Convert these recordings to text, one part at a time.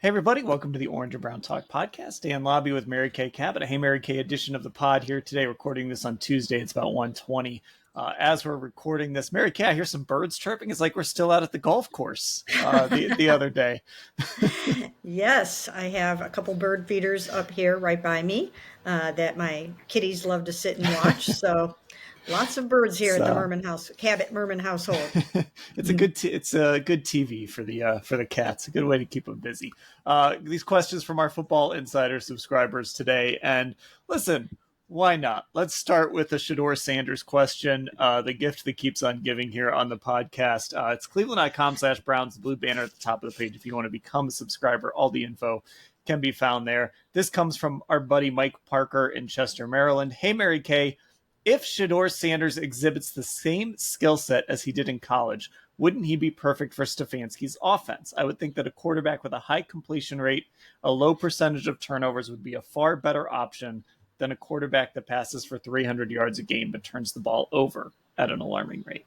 Hey everybody, welcome to the Orange and Brown Talk podcast. Dan Labbe with Mary Kay Cabot, a Hey Mary Kay edition of the pod here today, recording this on Tuesday. It's about 1:20. As we're recording this, Mary Kay, I hear some birds chirping. It's like we're still out at the golf course the other day. Yes, I have a couple bird feeders up here right by me that my kitties love to sit and watch. So lots of birds here at the Cabot Merman household. It's a good TV for the cats. A good way to keep them busy. These questions from our Football Insider subscribers today, and listen, why not? Let's start with the Shedeur Sanders question, the gift that keeps on giving here on the podcast. It's cleveland.com/Browns, the blue banner at the top of the page. If you want to become a subscriber, all the info can be found there. This comes from our buddy Mike Parker in Chester, Maryland. Hey, Mary Kay, if Shedeur Sanders exhibits the same skill set as he did in college, wouldn't he be perfect for Stefanski's offense? I would think that a quarterback with a high completion rate, a low percentage of turnovers would be a far better option than a quarterback that passes for 300 yards a game but turns the ball over at an alarming rate.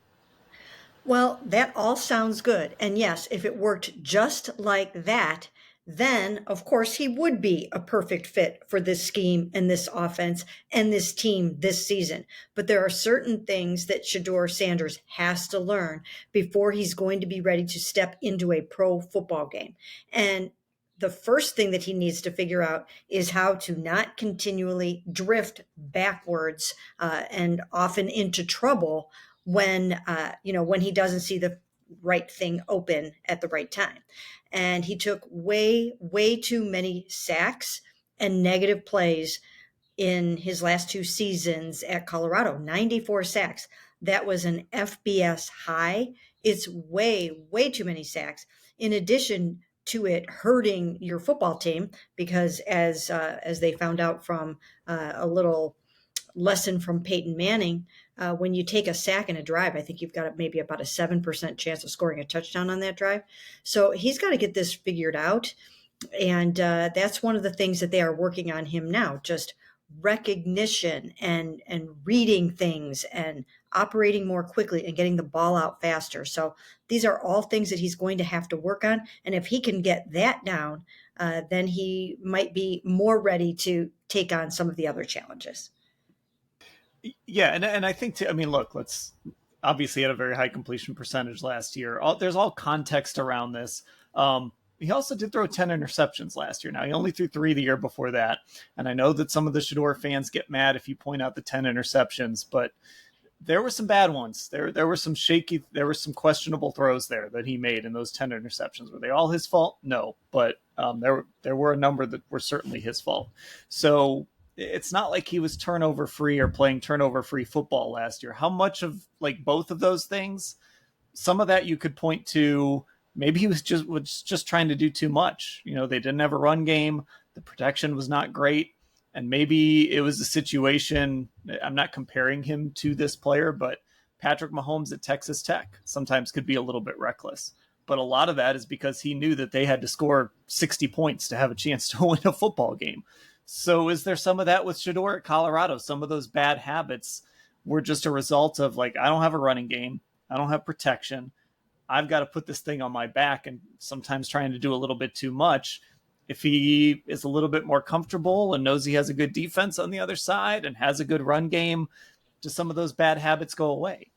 Well, that all sounds good. And yes, if it worked just like that, then of course he would be a perfect fit for this scheme and this offense and this team this season. But there are certain things that Shedeur Sanders has to learn before he's going to be ready to step into a pro football game. And the first thing that he needs to figure out is how to not continually drift backwards and often into trouble when he doesn't see the right thing open at the right time. And he took way too many sacks and negative plays in his last two seasons at Colorado. 94 sacks. That was an FBS high. It's way too many sacks. In addition to it hurting your football team, because as they found out from a little lesson from Peyton Manning, when you take a sack in a drive, I think you've got maybe about a 7% chance of scoring a touchdown on that drive. So he's got to get this figured out. And that's one of the things that they are working on him now, just recognition and reading things and operating more quickly and getting the ball out faster. So these are all things that he's going to have to work on. And if he can get that down, then he might be more ready to take on some of the other challenges. Yeah, and I think, look, let's obviously had a very high completion percentage last year. There's all context around this. He also did throw 10 interceptions last year. Now, he only threw 3 the year before that. And I know that some of the Shedeur fans get mad if you point out the 10 interceptions, but there were some bad ones. There were some questionable throws there that he made in those 10 interceptions. Were they all his fault? No, but there were a number that were certainly his fault. So it's not like he was turnover free or playing turnover free football last year. How much of like both of those things, some of that you could point to, maybe he was just trying to do too much. They didn't have a run game. The protection was not great. And maybe it was a situation, I'm not comparing him to this player, but Patrick Mahomes at Texas Tech sometimes could be a little bit reckless. But a lot of that is because he knew that they had to score 60 points to have a chance to win a football game. So is there some of that with Shedeur at Colorado? Some of those bad habits were just a result of I don't have a running game. I don't have protection. I've got to put this thing on my back and sometimes trying to do a little bit too much. If he is a little bit more comfortable and knows he has a good defense on the other side and has a good run game, do some of those bad habits go away?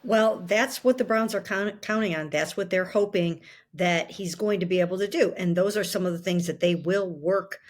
Well, that's what the Browns are counting on. That's what they're hoping that he's going to be able to do. And those are some of the things that they will work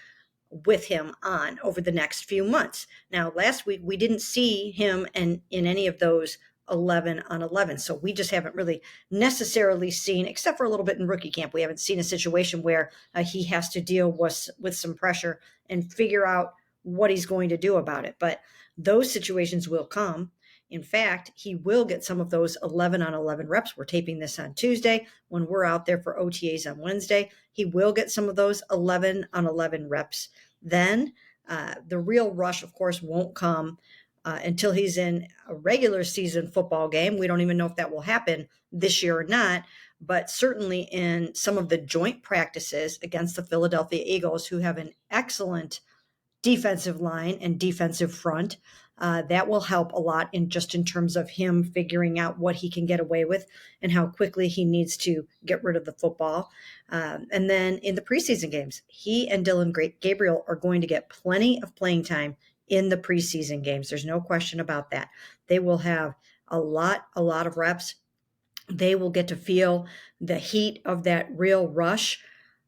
with him on over the next few months. Now, last week, we didn't see him in any of those 11 on 11. So we just haven't really necessarily seen, except for a little bit in rookie camp, we haven't seen a situation where he has to deal with some pressure and figure out what he's going to do about it. But those situations will come. In fact, he will get some of those 11 on 11 reps. We're taping this on Tuesday. When we're out there for OTAs on Wednesday, he will get some of those 11 on 11 reps. Then the real rush, of course, won't come until he's in a regular season football game. We don't even know if that will happen this year or not, but certainly in some of the joint practices against the Philadelphia Eagles, who have an excellent defensive line and defensive front, That will help a lot in terms of him figuring out what he can get away with and how quickly he needs to get rid of the football. And then in the preseason games, he and Dylan Gabriel are going to get plenty of playing time in the preseason games. There's no question about that. They will have a lot of reps. They will get to feel the heat of that real rush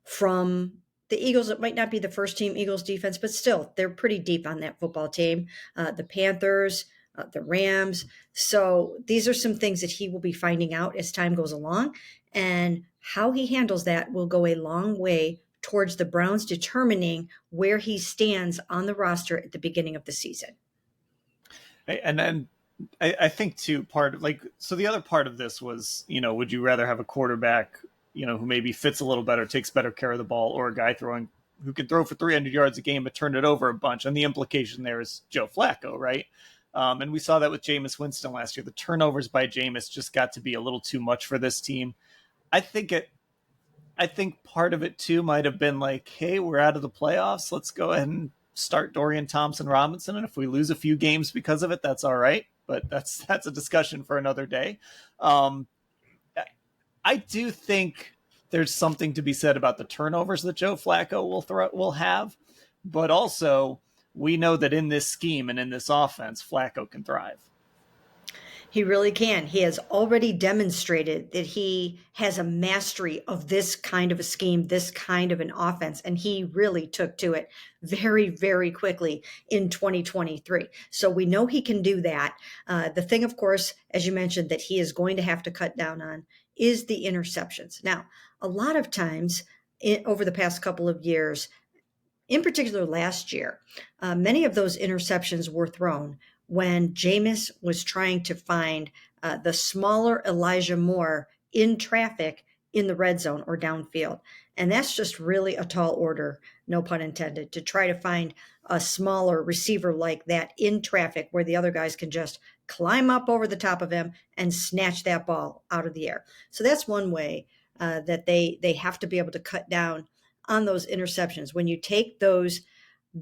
from the Eagles. It might not be the first team Eagles defense, but still, they're pretty deep on that football team. The Panthers, the Rams. So these are some things that he will be finding out as time goes along. And how he handles that will go a long way towards the Browns determining where he stands on the roster at the beginning of the season. And then I think too, part of so the other part of this was, would you rather have a quarterback, who maybe fits a little better, takes better care of the ball, or a guy who can throw for 300 yards a game but turn it over a bunch? And the implication there is Joe Flacco, right? And we saw that with Jameis Winston last year. The turnovers by Jameis just got to be a little too much for this team. I think part of it too might have been like, hey, we're out of the playoffs. Let's go ahead and start Dorian Thompson-Robinson, and if we lose a few games because of it, that's all right. But that's a discussion for another day. I do think there's something to be said about the turnovers that Joe Flacco will have, but also we know that in this scheme and in this offense, Flacco can thrive. He really can. He has already demonstrated that he has a mastery of this kind of a scheme, this kind of an offense, and he really took to it very, very quickly in 2023. So we know he can do that. The thing, of course, as you mentioned, that he is going to have to cut down on is the interceptions. Now, a lot of times over the past couple of years, in particular last year, many of those interceptions were thrown when Jameis was trying to find the smaller Elijah Moore in traffic in the red zone or downfield. And that's just really a tall order, no pun intended, to try to find a smaller receiver like that in traffic where the other guys can just climb up over the top of him and snatch that ball out of the air. So that's one way that they have to be able to cut down on those interceptions. When you take those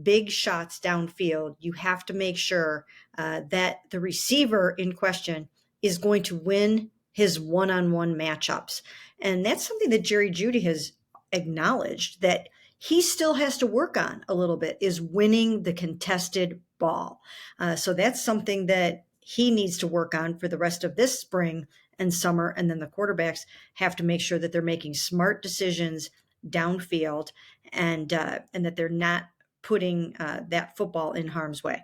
big shots downfield, you have to make sure that the receiver in question is going to win his one-on-one matchups. And that's something that Jerry Jeudy has acknowledged that he still has to work on a little bit, is winning the contested ball. So that's something that he needs to work on for the rest of this spring and summer. And then the quarterbacks have to make sure that they're making smart decisions downfield and that they're not putting that football in harm's way.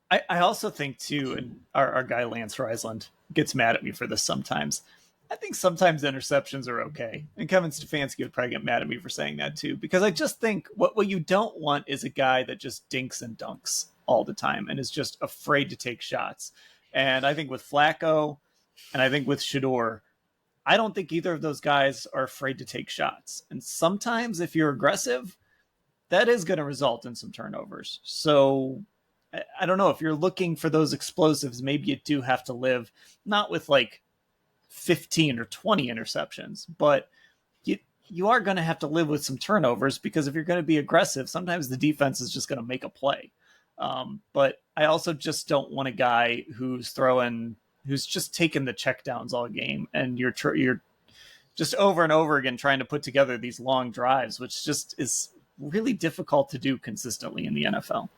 I also think too, and our guy Lance Reisland gets mad at me for this sometimes. I think sometimes interceptions are okay. And Kevin Stefanski would probably get mad at me for saying that too, because I just think what you don't want is a guy that just dinks and dunks all the time and is just afraid to take shots. And I think with Flacco and I think with Shedeur, I don't think either of those guys are afraid to take shots. And sometimes if you're aggressive, that is going to result in some turnovers. So I don't know, if you're looking for those explosives, maybe you do have to live not with like 15 or 20 interceptions, but you are going to have to live with some turnovers, because if you're going to be aggressive, sometimes the defense is just going to make a play. But I also just don't want a guy who's just taking the checkdowns all game, and you're just over and over again trying to put together these long drives, which just is really difficult to do consistently in the NFL.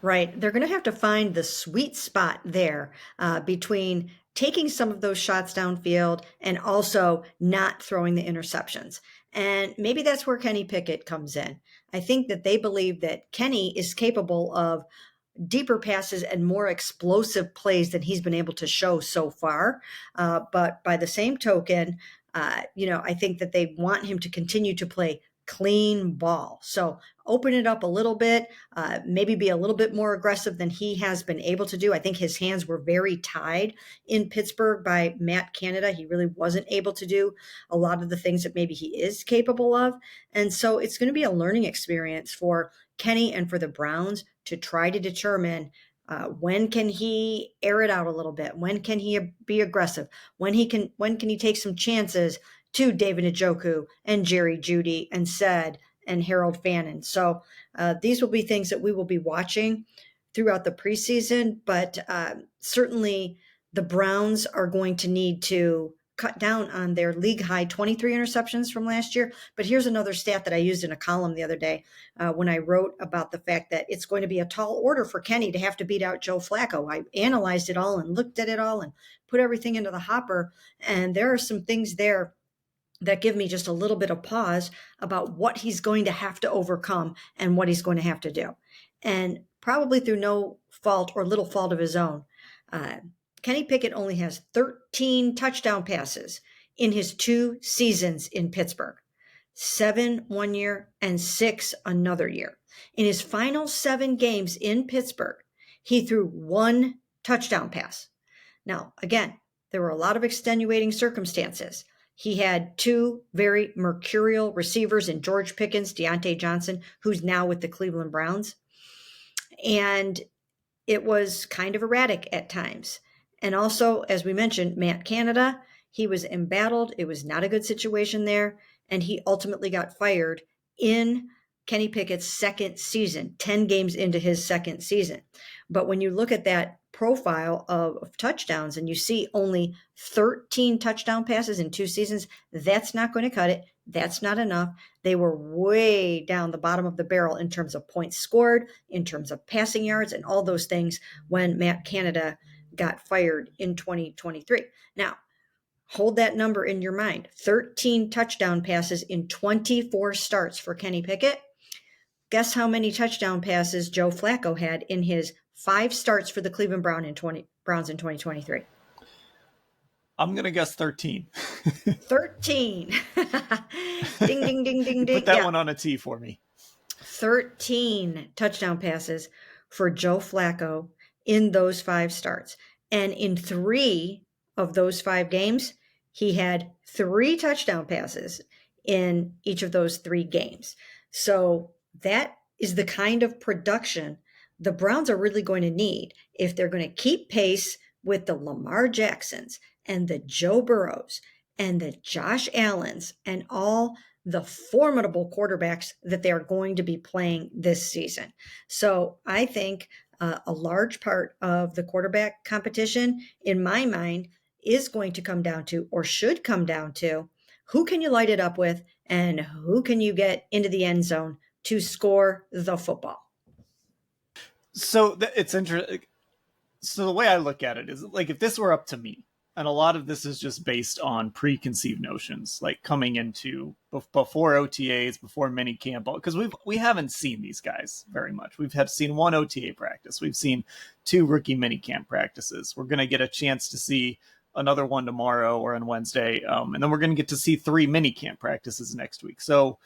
Right. They're going to have to find the sweet spot there between taking some of those shots downfield and also not throwing the interceptions. And maybe that's where Kenny Pickett comes in. I think that they believe that Kenny is capable of deeper passes and more explosive plays than he's been able to show so far. But by the same token, I think that they want him to continue to play clean ball. So open it up a little bit, maybe be a little bit more aggressive than he has been able to do. I think his hands were very tied in Pittsburgh by Matt Canada. He really wasn't able to do a lot of the things that maybe he is capable of. And so it's going to be a learning experience for Kenny and for the Browns to try to determine when can he air it out a little bit? When can he be aggressive? When can he take some chances to David Njoku and Jerry Jeudy and said, and Harold Fannin. So these will be things that we will be watching throughout the preseason, but certainly the Browns are going to need to cut down on their league high 23 interceptions from last year. But here's another stat that I used in a column the other day when I wrote about the fact that it's going to be a tall order for Kenny to have to beat out Joe Flacco. I analyzed it all and looked at it all and put everything into the hopper. And there are some things there that give me just a little bit of pause about what he's going to have to overcome and what he's going to have to do. And probably through no fault or little fault of his own, Kenny Pickett only has 13 touchdown passes in his 2 seasons in Pittsburgh, 7 one year and 6 another year. In his final 7 games in Pittsburgh, he threw 1 touchdown pass. Now, again, there were a lot of extenuating circumstances. He had 2 very mercurial receivers in George Pickens, Deontay Johnson, who's now with the Cleveland Browns. And it was kind of erratic at times. And also, as we mentioned, Matt Canada, he was embattled. It was not a good situation there. And he ultimately got fired in Kenny Pickett's second season, 10 games into his second season. But when you look at that profile of touchdowns and you see only 13 touchdown passes in 2 seasons, that's not going to cut it. That's not enough. They were way down the bottom of the barrel in terms of points scored, in terms of passing yards, and all those things when Matt Canada got fired in 2023. Now, hold that number in your mind. 13 touchdown passes in 24 starts for Kenny Pickett. Guess how many touchdown passes Joe Flacco had in his 5 starts for the Cleveland Browns in 2023? I'm going to guess 13. 13. Ding, ding, ding, ding, You ding. put that one on a T for me. 13 touchdown passes for Joe Flacco in those 5 starts. And in 3 of those 5 games, he had 3 touchdown passes in each of those 3 games. So that is the kind of production the Browns are really going to need if they're going to keep pace with the Lamar Jacksons and the Joe Burrows and the Josh Allens and all the formidable quarterbacks that they are going to be playing this season. So I think a large part of the quarterback competition, in my mind, is going to come down to, or should come down to, who can you light it up with and who can you get into the end zone to score the football. So it's interesting. So the way I look at it is like if this were up to me, and a lot of this is just based on preconceived notions, like coming into before OTAs, before mini camp, because we haven't seen these guys very much. We've seen 1 OTA practice. We've seen 2 rookie mini camp practices. We're going to get a chance to see another one tomorrow or on Wednesday, and then we're going to get to see 3 mini camp practices next week. So,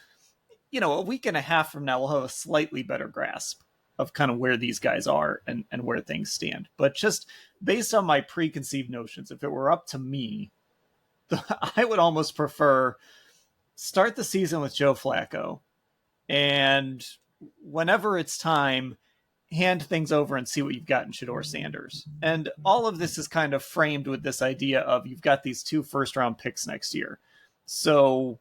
a week and a half from now, we'll have a slightly better grasp of kind of where these guys are and where things stand. But just based on my preconceived notions, if it were up to me, I would almost prefer start the season with Joe Flacco, and whenever it's time, hand things over and see what you've got in Shedeur Sanders. And all of this is kind of framed with this idea of you've got these 2 first-round picks next year. So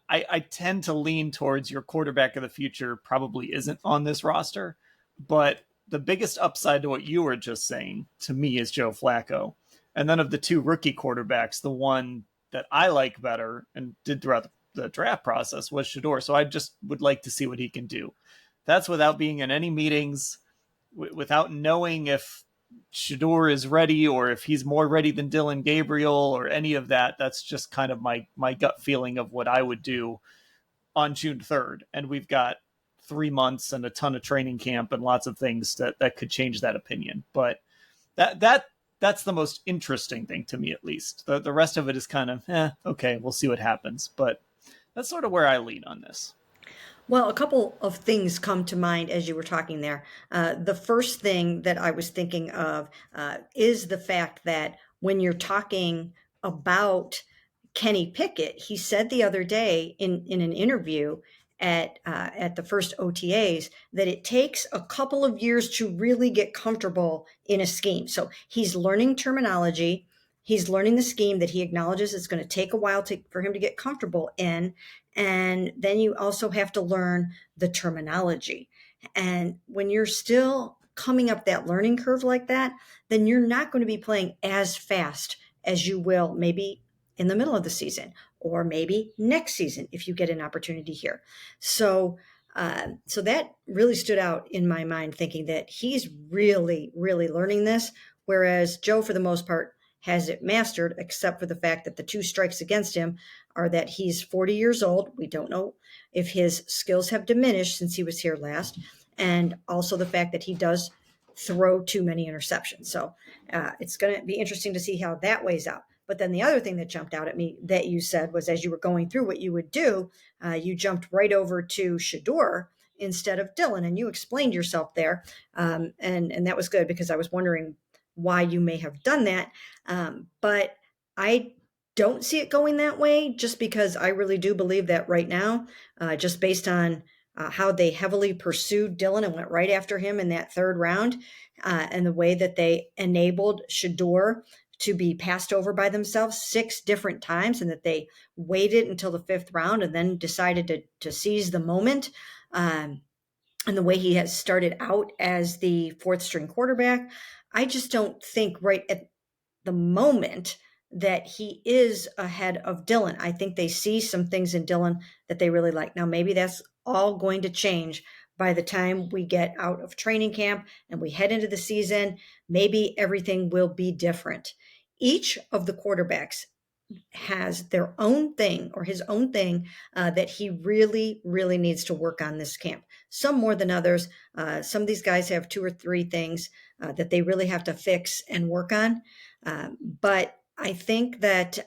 I tend to lean towards your quarterback of the future probably isn't on this roster, but the biggest upside to what you were just saying to me is Joe Flacco. And then of the 2 rookie quarterbacks, the one that I like better and did throughout the draft process was Shador. So I just would like to see what he can do. That's without being in any meetings, without knowing if Shador is ready or if he's more ready than Dylan Gabriel or any of that. That's just kind of my gut feeling of what I would do on June 3rd. And we've got 3 months and a ton of training camp and lots of things that could change that opinion. But that's the most interesting thing to me, at least. The rest of it is kind of, okay, we'll see what happens. But that's sort of where I lean on this. Well, a couple of things come to mind as you were talking there. The first thing that I was thinking of is the fact that when you're talking about Kenny Pickett, he said the other day in an interview at the first OTAs that it takes a couple of years to really get comfortable in a scheme. So he's learning terminology. He's learning the scheme that he acknowledges it's going to take a while for him to get comfortable in. And then you also have to learn the terminology. And when you're still coming up that learning curve like that, then you're not going to be playing as fast as you will maybe in the middle of the season, or maybe next season if you get an opportunity here. So that really stood out in my mind, thinking that he's really, really learning this, whereas Joe, for the most part, has it mastered, except for the fact that the two strikes against him are that he's 40 years old. We don't know if his skills have diminished since he was here last, and also the fact that he does throw too many interceptions. So it's going to be interesting to see how that weighs out. But then the other thing that jumped out at me that you said was, as you were going through what you would do, you jumped right over to Shedeur instead of Dylan, and you explained yourself there, and that was good, because I was wondering why you may have done that. But I don't see it going that way, just because I really do believe that right now, just based on how they heavily pursued Dylan and went right after him in that third round, and the way that they enabled Shador to be passed over by themselves 6 different times, and that they waited until the 5th round and then decided to seize the moment. And the way he has started out as the 4th string quarterback, I just don't think right at the moment that he is ahead of Dylan. I think they see some things in Dylan that they really like. Now, maybe that's all going to change by the time we get out of training camp and we head into the season. Maybe everything will be different. Each of the quarterbacks has their own thing, or his own thing, that he really, really needs to work on this camp. Some more than others. Some of these guys have 2 or 3 things that they really have to fix and work on. But I think that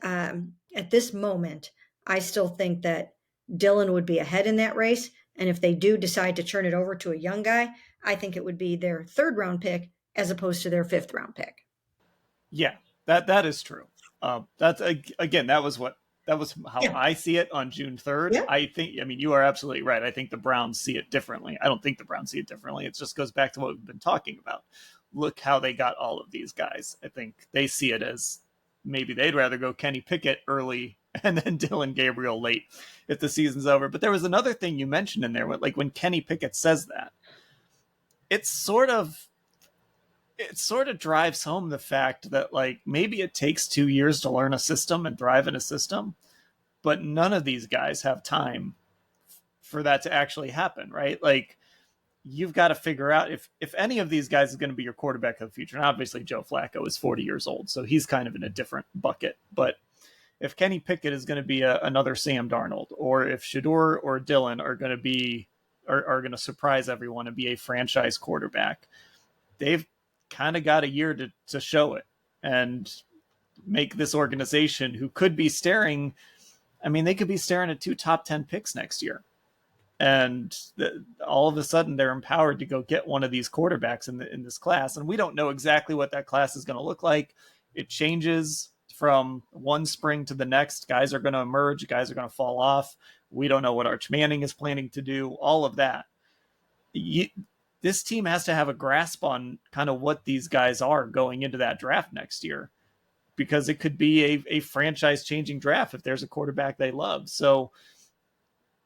at this moment, I still think that Dylan would be ahead in that race. And if they do decide to turn it over to a young guy, I think it would be their 3rd round pick as opposed to their 5th round pick. Yeah, that is true. That's again, that was how Yeah. I see it on June 3rd. Yeah. I think, I mean, you are absolutely right. I think the Browns see it differently. I don't think the Browns see it differently. It just goes back to what we've been talking about. Look how they got all of these guys. I think they see it as maybe they'd rather go Kenny Pickett early and then Dylan Gabriel late if the season's over. But there was another thing you mentioned in there, like when Kenny Pickett says that, it's sort of it sort of drives home the fact that like maybe it takes 2 years to learn a system and thrive in a system, but none of these guys have time for that to actually happen, right? Like you've got to figure out if any of these guys is going to be your quarterback of the future. And obviously Joe Flacco is 40 years old, so he's kind of in a different bucket. But if Kenny Pickett is going to be another Sam Darnold, or if Shador or Dylan are going to be are going to surprise everyone and be a franchise quarterback, they've kind of got a year to show it and make this organization, who could be staring, I mean, they could be staring at 2 top 10 picks next year. And all of a sudden they're empowered to go get one of these quarterbacks in this class. And we don't know exactly what that class is going to look like. It changes from one spring to the next. Guys are going to emerge. Guys are going to fall off. We don't know what Arch Manning is planning to do, all of that. This team has to have a grasp on kind of what these guys are going into that draft next year, because it could be a franchise changing draft if there's a quarterback they love. So,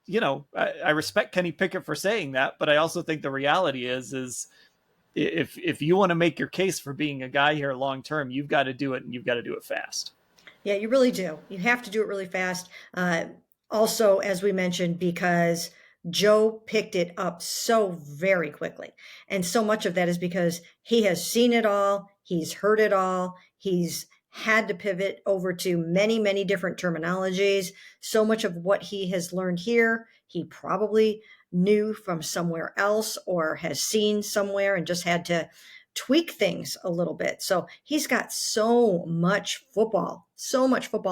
you know, I respect Kenny Pickett for saying that, but I also think the reality is if you want to make your case for being a guy here long term, you've got to do it, and you've got to do it fast. Yeah, you really do. You have to do it really fast. Also, as we mentioned, because Joe picked it up so very quickly. And so much of that is because he has seen it all, he's heard it all, he's had to pivot over to many, many different terminologies. So much of what he has learned here, he probably knew from somewhere else or has seen somewhere and just had to tweak things a little bit. So he's got so much football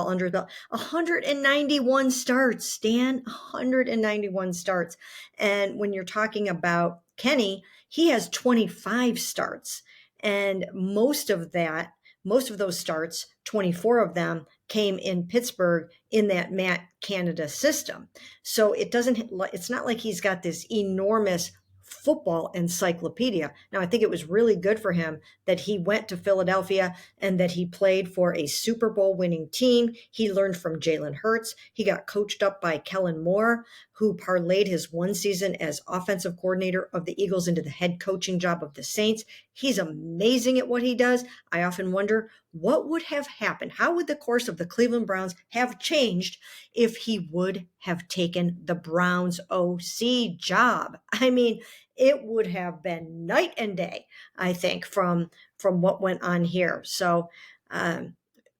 under the 191 starts, Stan, 191 starts. And when you're talking about Kenny, he has 25 starts. And most of those starts, 24 of them came in Pittsburgh in that Matt Canada system. So it's not like he's got this enormous football encyclopedia. Now, I think it was really good for him that he went to Philadelphia and that he played for a Super Bowl winning team. He learned from Jalen Hurts. He got coached up by Kellen Moore, who parlayed his one season as offensive coordinator of the Eagles into the head coaching job of the Saints. He's amazing at what he does. I often wonder what would have happened. How would the course of the Cleveland Browns have changed if he would have taken the Browns OC job? I mean, it would have been night and day, I think, from what went on here. So,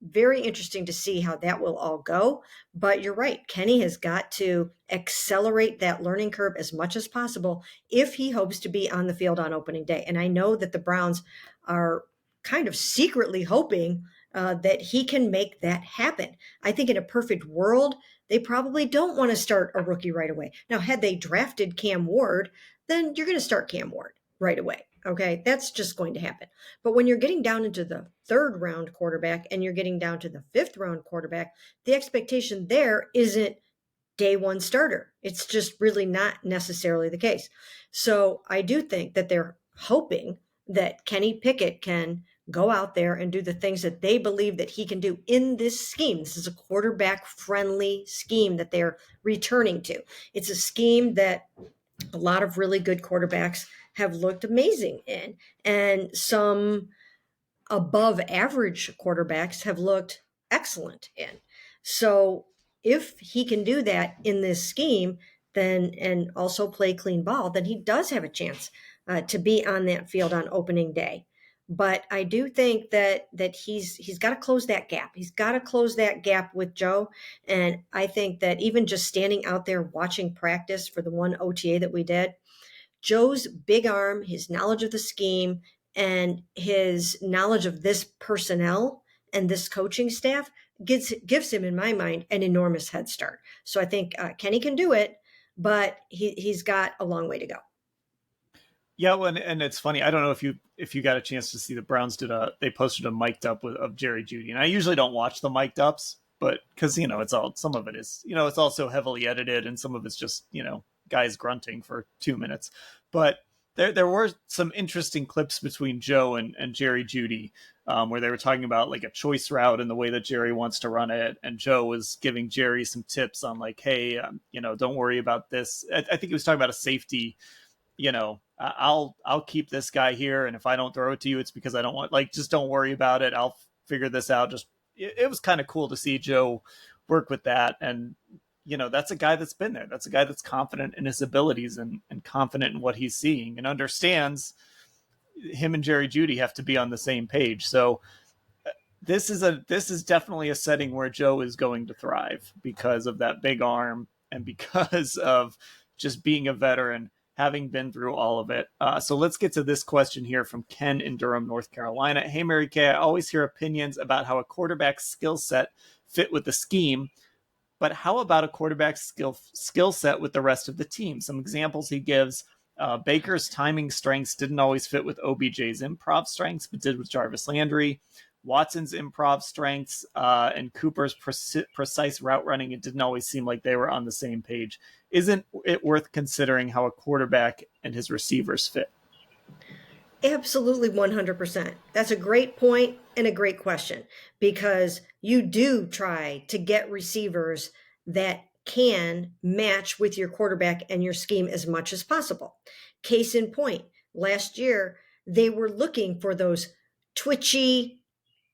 very interesting to see how that will all go. But you're right. Kenny has got to accelerate that learning curve as much as possible if he hopes to be on the field on opening day. And I know that the Browns are kind of secretly hoping that he can make that happen. I think in a perfect world, they probably don't want to start a rookie right away. Now, had they drafted Cam Ward, then you're going to start Cam Ward right away. Okay, that's just going to happen. But when you're getting down into the third round quarterback and you're getting down to the fifth round quarterback, the expectation there isn't day one starter. It's just really not necessarily the case. So I do think that they're hoping that Kenny Pickett can go out there and do the things that they believe that he can do in this scheme. This is a quarterback friendly scheme that they're returning to. It's a scheme that a lot of really good quarterbacks have looked amazing in, and some above average quarterbacks have looked excellent in. So if he can do that in this scheme, then and also play clean ball, then he does have a chance to be on that field on opening day. But I do think that he's got to close that gap. He's got to close that gap with Joe. And I think that even just standing out there watching practice for the one OTA that we did, Joe's big arm, his knowledge of the scheme, and his knowledge of this personnel and this coaching staff gives him, in my mind, an enormous head start. So I think Kenny can do it, but he's got a long way to go. Yeah, well, and it's funny. I don't know if you got a chance to see the Browns they posted a mic'd up of Jerry Jeudy, and I usually don't watch the mic'd ups, but because it's all, some of it is it's also heavily edited, and some of it's just guys grunting for 2 minutes. But there were some interesting clips between Joe and Jerry Jeudy, where they were talking about like a choice route and the way that Jerry wants to run it, and Joe was giving Jerry some tips on like, hey, don't worry about this. I think he was talking about a safety. I'll keep this guy here, and if I don't throw it to you, it's because I don't want, like, just don't worry about it. I'll figure this out. Just it was kind of cool to see Joe work with that, and that's a guy that's been there. That's a guy that's confident in his abilities and confident in what he's seeing and understands him and Jerry Jeudy have to be on the same page. So this is definitely a setting where Joe is going to thrive because of that big arm and because of just being a veteran, having been through all of it. So let's get to this question here from Ken in Durham, North Carolina. Hey, Mary Kay, I always hear opinions about how a quarterback's skill set fit with the scheme, but how about a quarterback's skill set with the rest of the team? Some examples he gives. Baker's timing strengths didn't always fit with OBJ's improv strengths, but did with Jarvis Landry. Watson's improv strengths and Cooper's precise route running, it didn't always seem like they were on the same page. Isn't it worth considering how a quarterback and his receivers fit? Absolutely, 100%. That's a great point and a great question, because you do try to get receivers that can match with your quarterback and your scheme as much as possible. Case in point, last year, they were looking for those twitchy,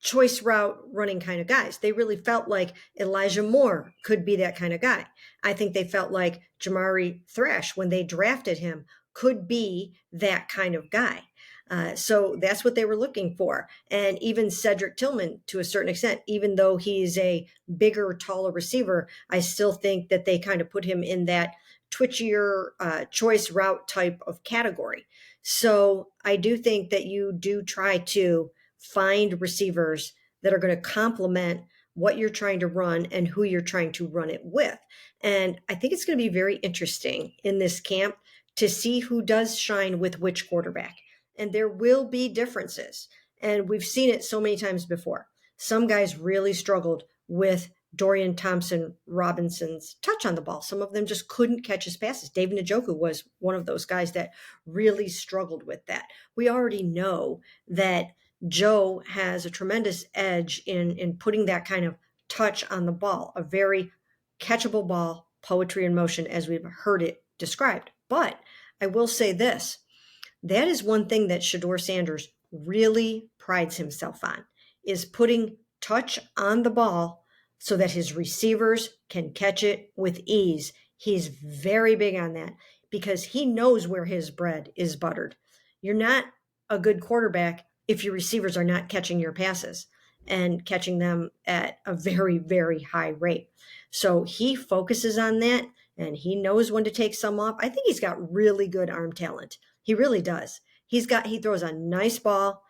choice route running kind of guys. They really felt like Elijah Moore could be that kind of guy. I think they felt like Jamari Thrash, when they drafted him, could be that kind of guy. So that's what they were looking for. And even Cedric Tillman, to a certain extent, even though he's a bigger, taller receiver, I still think that they kind of put him in that twitchier choice route type of category. So I do think that you do try to find receivers that are going to complement what you're trying to run and who you're trying to run it with. And I think it's going to be very interesting in this camp to see who does shine with which quarterback. And there will be differences. And we've seen it so many times before. Some guys really struggled with Dorian Thompson Robinson's touch on the ball. Some of them just couldn't catch his passes. David Njoku was one of those guys that really struggled with that. We already know that Joe has a tremendous edge in putting that kind of touch on the ball, a very catchable ball, poetry in motion, as we've heard it described. But I will say this, that is one thing that Shedeur Sanders really prides himself on, is putting touch on the ball so that his receivers can catch it with ease. He's very big on that because he knows where his bread is buttered. You're not a good quarterback if your receivers are not catching your passes and catching them at a very, very high rate. So he focuses on that and he knows when to take some off. I think he's got really good arm talent. He really does. He throws a nice ball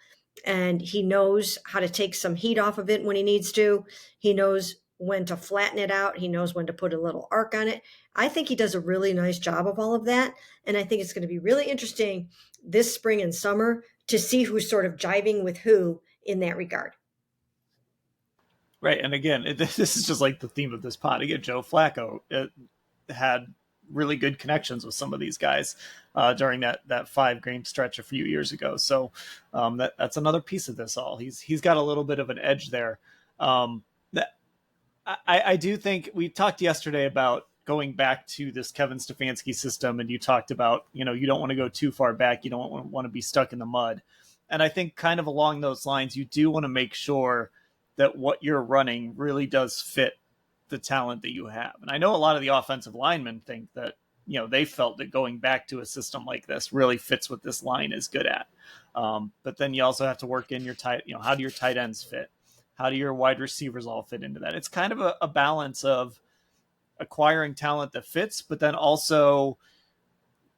and he knows how to take some heat off of it when he needs to. He knows when to flatten it out. He knows when to put a little arc on it. I think he does a really nice job of all of that. And I think it's going to be really interesting this spring and summer to see who's sort of jiving with who in that regard. Right. And again, this is just like the theme of this pod. Again, Joe Flacco had really good connections with some of these guys during that 5-game stretch a few years ago. So that's another piece of this all. He's got a little bit of an edge there. That I do think we talked yesterday about going back to this Kevin Stefanski system, and you talked about, you don't want to go too far back. You don't want to be stuck in the mud. And I think kind of along those lines, you do want to make sure that what you're running really does fit the talent that you have. And I know a lot of the offensive linemen think that, they felt that going back to a system like this really fits what this line is good at. But then you also have to work in your how do your tight ends fit? How do your wide receivers all fit into that? It's kind of a balance of acquiring talent that fits, but then also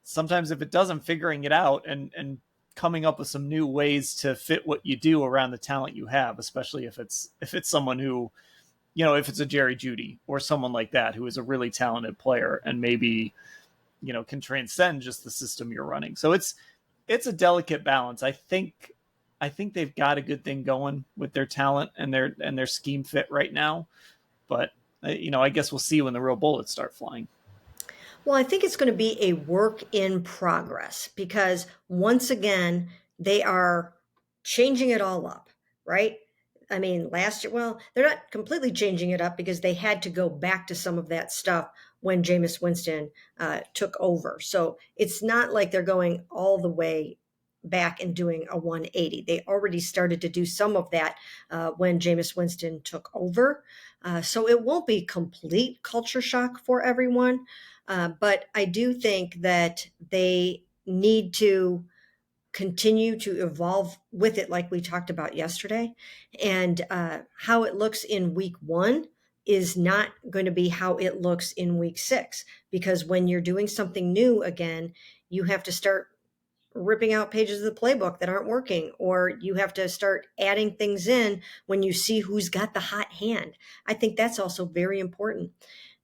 sometimes if it doesn't, figuring it out and coming up with some new ways to fit what you do around the talent you have, especially if it's someone who, if it's a Jerry Jeudy or someone like that who is a really talented player and maybe, can transcend just the system you're running. So it's a delicate balance. I think they've got a good thing going with their talent and their scheme fit right now, but I guess we'll see when the real bullets start flying. Well, I think it's going to be a work in progress because once again, they are changing it all up, right? I mean, last year, well, they're not completely changing it up because they had to go back to some of that stuff when Jameis Winston took over. So it's not like they're going all the way back and doing a 180. They already started to do some of that when Jameis Winston took over. So it won't be complete culture shock for everyone. But I do think that they need to continue to evolve with it, like we talked about yesterday. And how it looks in week 1 is not going to be how it looks in week 6. Because when you're doing something new again, you have to start ripping out pages of the playbook that aren't working, or you have to start adding things in when you see who's got the hot hand. I think that's also very important.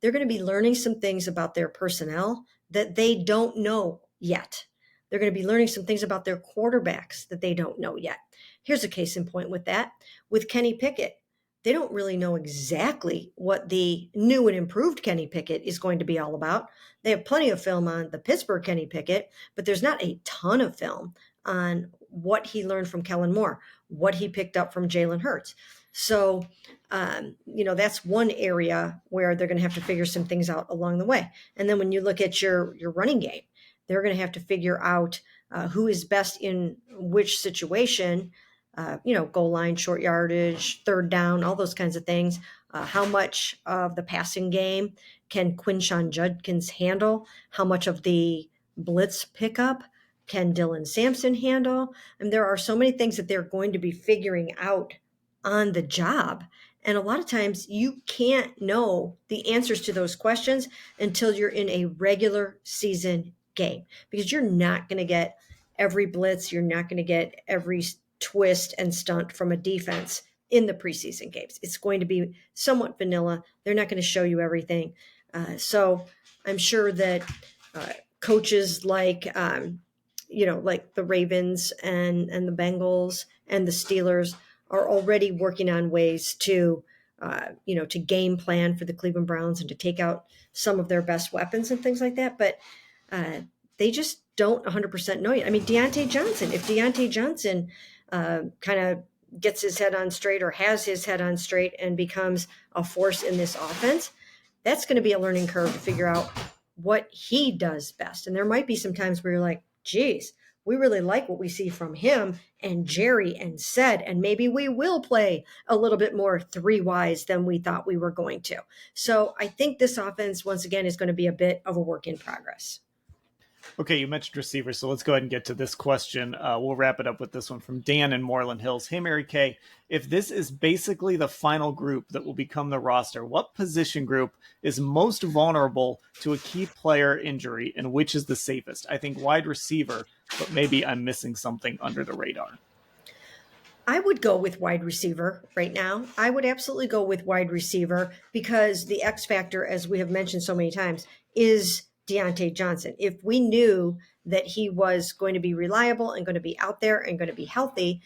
They're going to be learning some things about their personnel that they don't know yet. They're going to be learning some things about their quarterbacks that they don't know yet. Here's a case in point with that. With Kenny Pickett, they don't really know exactly what the new and improved Kenny Pickett is going to be all about. They have plenty of film on the Pittsburgh Kenny Pickett, but there's not a ton of film on what he learned from Kellen Moore, what he picked up from Jalen Hurts. So, that's one area where they're going to have to figure some things out along the way. And then when you look at your running game, they're going to have to figure out who is best in which situation, goal line, short yardage, third down, all those kinds of things. How much of the passing game can Quinshon Judkins handle? How much of the blitz pickup can Dylan Sampson handle? And there are so many things that they're going to be figuring out on the job. And a lot of times you can't know the answers to those questions until you're in a regular season game, because you're not going to get every blitz. You're not going to get every twist and stunt from a defense in the preseason games. It's going to be somewhat vanilla. They're not going to show you everything. So I'm sure that coaches like the Ravens and the Bengals and the Steelers are already working on ways to to game plan for the Cleveland Browns and to take out some of their best weapons and things like that. But they just don't 100% know yet. I mean, Deontay Johnson, if Deontay Johnson kind of gets his head on straight or has his head on straight and becomes a force in this offense, that's going to be a learning curve to figure out what he does best. And there might be some times where you're like, geez, we really like what we see from him and Jerry and Said, and maybe we will play a little bit more three wise than we thought we were going to. So I think this offense, once again, is going to be a bit of a work in progress. Okay, you mentioned receivers, so let's go ahead and get to this question. We'll wrap it up with this one from Dan in Moreland Hills. Hey, Mary Kay, if this is basically the final group that will become the roster, what position group is most vulnerable to a key player injury, and which is the safest? I think wide receiver, but maybe I'm missing something under the radar. I would go with wide receiver right now. I would absolutely go with wide receiver because the X factor, as we have mentioned so many times, is Deontay Johnson. If we knew that he was going to be reliable and going to be out there and going to be healthy,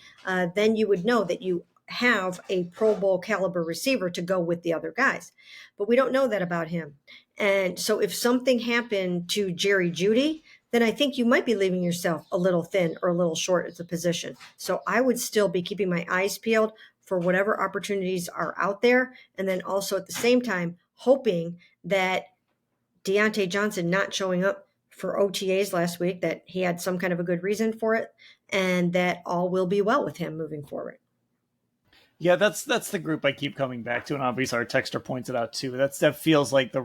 then you would know that you have a Pro Bowl caliber receiver to go with the other guys. But we don't know that about him. And so if something happened to Jerry Jeudy, then I think you might be leaving yourself a little thin or a little short at the position. So I would still be keeping my eyes peeled for whatever opportunities are out there. And then also at the same time, hoping that Deontay Johnson not showing up for OTAs last week, that he had some kind of a good reason for it, and that all will be well with him moving forward. Yeah, that's the group I keep coming back to, and obviously our texter points it out too. That feels like the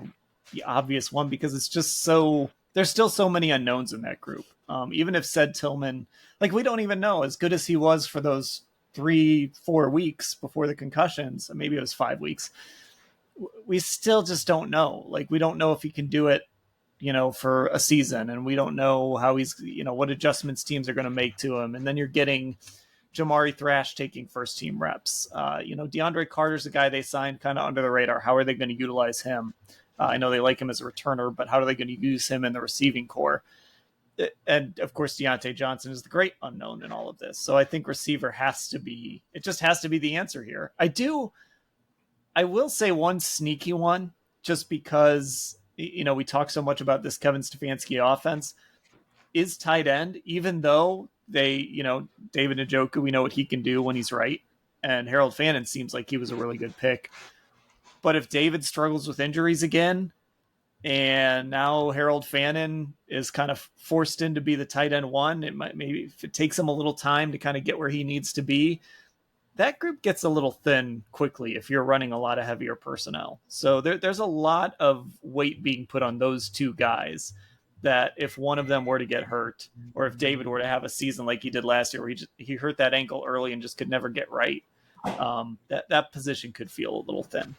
obvious one because it's just so there's still so many unknowns in that group. Even if said Tillman, like we don't even know as good as he was for those 3-4 weeks before the concussions, maybe it was 5 weeks. We still just don't know. Like we don't know if he can do it, for a season, and we don't know how he's, what adjustments teams are going to make to him, and then you're getting Jamari Thrash taking first team reps. DeAndre Carter's a guy they signed kind of under the radar. How are they going to utilize him? I know they like him as a returner, but how are they going to use him in the receiving core? And of course, Deontay Johnson is the great unknown in all of this. So I think receiver has to be the answer here. I will say one sneaky one, just because, we talk so much about this Kevin Stefanski offense, is tight end, even though David Njoku, we know what he can do when he's right. And Harold Fannin seems like he was a really good pick. But if David struggles with injuries again, and now Harold Fannin is kind of forced in to be the tight end one, maybe if it takes him a little time to kind of get where he needs to be, that group gets a little thin quickly if you're running a lot of heavier personnel. So there's a lot of weight being put on those two guys, that if one of them were to get hurt, or if David were to have a season like he did last year where he hurt that ankle early and just could never get right, that position could feel a little thin.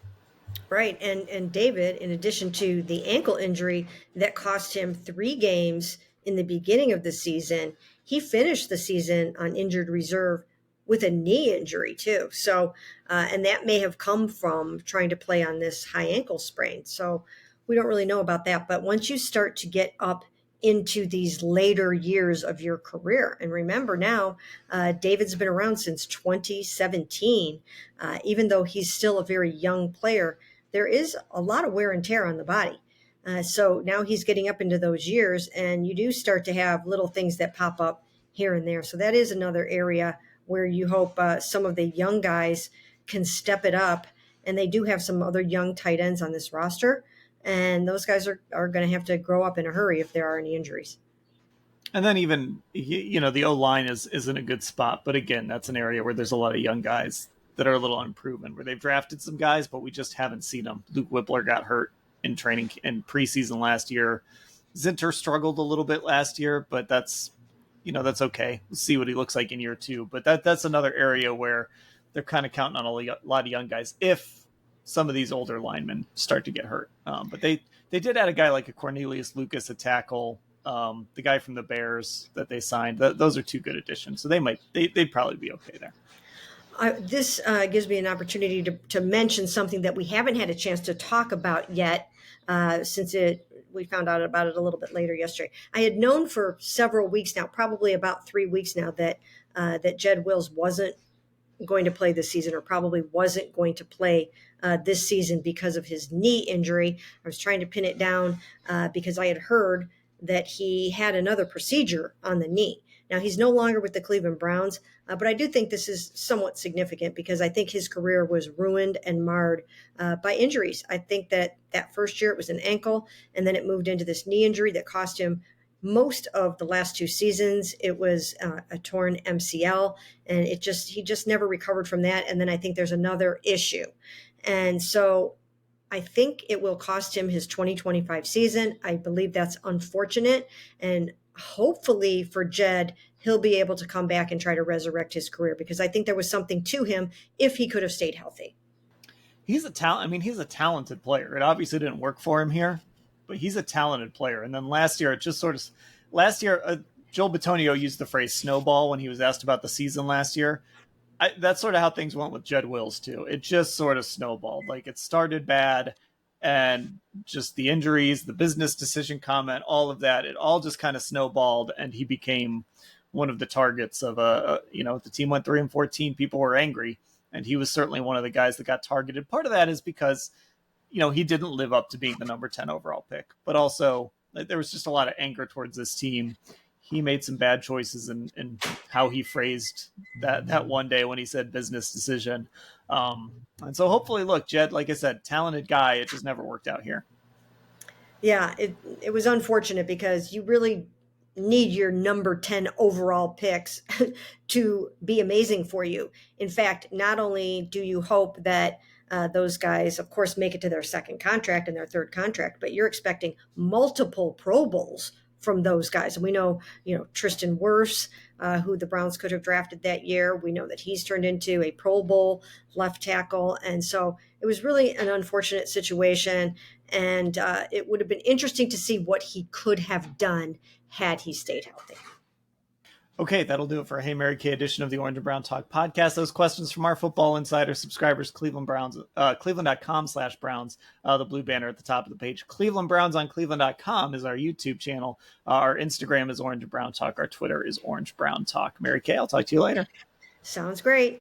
Right. And David, in addition to the ankle injury that cost him 3 games in the beginning of the season, he finished the season on injured reserve with a knee injury too. So, and that may have come from trying to play on this high ankle sprain. So we don't really know about that. But once you start to get up into these later years of your career, and remember now, David's been around since 2017, even though he's still a very young player, there is a lot of wear and tear on the body. So now he's getting up into those years, and you do start to have little things that pop up here and there. So that is another area where you hope some of the young guys can step it up. And they do have some other young tight ends on this roster. And those guys are going to have to grow up in a hurry if there are any injuries. And then even, the O-line is in a good spot. But again, that's an area where there's a lot of young guys that are a little unproven, where they've drafted some guys, but we just haven't seen them. Luke Whippler got hurt in training in preseason last year. Zinter struggled a little bit last year, but that's okay. We'll see what he looks like in year 2. But that's another area where they're kind of counting on a lot of young guys if some of these older linemen start to get hurt. But they did add a guy like a Cornelius Lucas, a tackle, the guy from the Bears that they signed. Those are 2 good additions. So they'd probably be okay there. This gives me an opportunity to mention something that we haven't had a chance to talk about yet, since we found out about it a little bit later yesterday. I had known for several weeks now, probably about 3 weeks now, that Jed Wills wasn't going to play this season, or probably wasn't going to play this season because of his knee injury. I was trying to pin it down because I had heard that he had another procedure on the knee. Now, he's no longer with the Cleveland Browns, but I do think this is somewhat significant because I think his career was ruined and marred by injuries. I think that first year it was an ankle, and then it moved into this knee injury that cost him most of the last 2 seasons. It was a torn MCL, and he just never recovered from that. And then I think there's another issue, and so I think it will cost him his 2025 season. I believe that's unfortunate, and hopefully for Jed, he'll be able to come back and try to resurrect his career, because I think there was something to him if he could have stayed healthy. He's a talent. I mean, he's a talented player. It obviously didn't work for him here, but he's a talented player. And then last year, it just sort of last year, Joel Bitonio used the phrase snowball when he was asked about the season last year. That's sort of how things went with Jed Wills too. It just sort of snowballed. Like, it started bad, and just the injuries, the business decision comment, all of that, it all just kind of snowballed, and he became one of the targets of the team went 3-14. People were angry, and he was certainly one of the guys that got targeted. Part of that is because he didn't live up to being the number 10 overall pick, but also there was just a lot of anger towards this team. He made some bad choices in how he phrased that one day when he said business decision. And so hopefully, look, Jed, like I said, talented guy. It just never worked out here. Yeah, it was unfortunate because you really need your number 10 overall picks to be amazing for you. In fact, not only do you hope that those guys, of course, make it to their second contract and their third contract, but you're expecting multiple Pro Bowls from those guys. And we know, Tristan Wirfs, who the Browns could have drafted that year. We know that he's turned into a Pro Bowl left tackle. And so it was really an unfortunate situation. And it would have been interesting to see what he could have done had he stayed healthy. Okay, that'll do it for a Hey Mary Kay edition of the Orange and Brown Talk podcast. Those questions from our Football Insider subscribers, Cleveland Browns, cleveland.com/Browns, the blue banner at the top of the page. Cleveland Browns on cleveland.com is our YouTube channel. Our Instagram is Orange and Brown Talk. Our Twitter is Orange Brown Talk. Mary Kay, I'll talk to you later. Sounds great.